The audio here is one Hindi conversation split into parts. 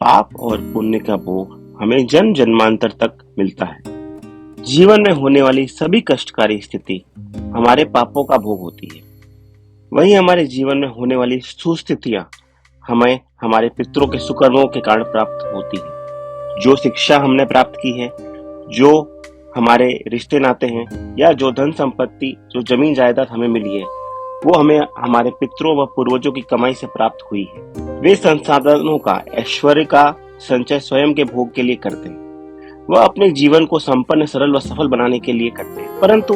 पाप और पुण्य का भोग हमें जन्म जन्मांतर तक मिलता है। जीवन में होने वाली सभी कष्टकारी स्थिति हमारे पापों का भोग होती है। वहीं हमारे जीवन में होने वाली सुस्थितियां हमें हमारे पितरों के सुकर्मों के कारण प्राप्त होती है। जो शिक्षा हमने प्राप्त की है, जो हमारे रिश्ते नाते हैं, या जो धन संपत्ति, जो जमीन जायदाद हमें मिली है, वो हमें हमारे पितरों व पूर्वजों की कमाई से प्राप्त हुई है। वे संसाधनों का, ऐश्वर्य का संचय स्वयं के भोग के लिए करते हैं। वह अपने जीवन को संपन्न, सरल व सफल बनाने के लिए करते हैं, परंतु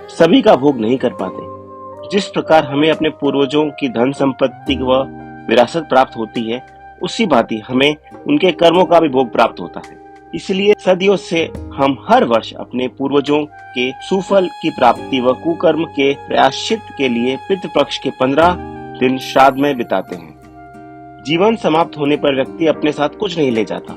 सभी का भोग नहीं कर पाते। जिस प्रकार हमें अपने पूर्वजों की धन संपत्ति व विरासत प्राप्त होती है, उसी भांति हमें उनके कर्मों का भी भोग प्राप्त होता है। इसलिए सदियों से हम हर वर्ष अपने पूर्वजों के सुफल की प्राप्ति व कुकर्म के प्रायश्चित के लिए पितृपक्ष के 15 दिन श्राद्ध में बिताते हैं। जीवन समाप्त होने पर व्यक्ति अपने साथ कुछ नहीं ले जाता,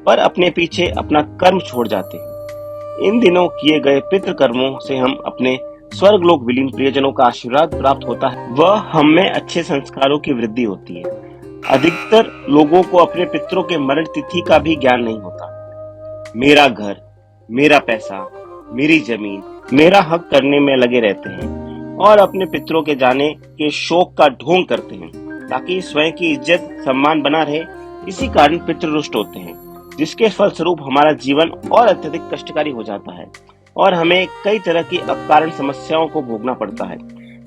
पर अपने पीछे अपना कर्म छोड़ जाते हैं। इन दिनों किए गए पितृ कर्मों से हम अपने स्वर्गलोक विलीन प्रियजनों का आशीर्वाद प्राप्त होता है, वह हम में अच्छे संस्कारों की वृद्धि होती है। अधिकतर लोगों को अपने पितरों के मरण तिथि का भी ज्ञान नहीं होता। मेरा घर, मेरा पैसा, मेरी जमीन, मेरा हक करने में लगे रहते हैं और अपने पितरों के जाने के शोक का ढोंग करते हैं, ताकि स्वयं की इज्जत सम्मान बना रहे। इसी कारण पितृ रुष्ट होते हैं, जिसके फलस्वरूप हमारा जीवन और अत्यधिक कष्टकारी हो जाता है और हमें कई तरह की अकारण समस्याओं को भोगना पड़ता है,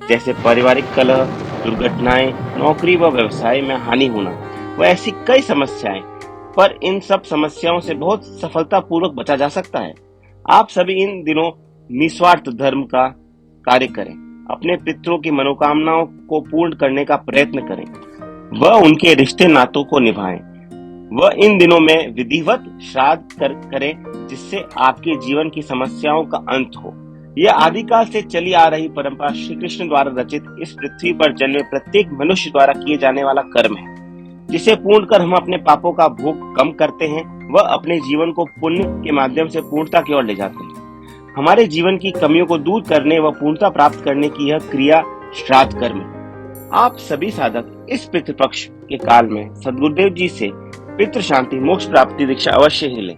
जैसे पारिवारिक कलह, दुर्घटनाएं, नौकरी व व्यवसाय में हानि होना व ऐसी कई समस्याएं। पर इन सब समस्याओं से बहुत सफलता पूर्वक बचा जा सकता है। आप सभी इन दिनों निस्वार्थ धर्म का कार्य करें, अपने पितरों की मनोकामनाओं को पूर्ण करने का प्रयत्न करें, वह उनके रिश्ते नातों को निभाएं। वह इन दिनों में विधिवत श्राद्ध करें, जिससे आपके जीवन की समस्याओं का अंत हो। यह आदिकाल से चली आ रही परंपरा श्री कृष्ण द्वारा रचित इस पृथ्वी पर जन्मे प्रत्येक मनुष्य द्वारा किए जाने वाला कर्म है, जिसे पूर्ण कर हम अपने पापों का भोग कम करते हैं, वह अपने जीवन को पुण्य के माध्यम से पूर्णता की ओर ले जाते हैं। हमारे जीवन की कमियों को दूर करने व पूर्णता प्राप्त करने की यह क्रिया श्राद्ध कर्म है। आप सभी साधक इस पितृपक्ष के काल में सद्गुरुदेव जी से पितृ शांति मोक्ष प्राप्ति दीक्षा अवश्य ही लें।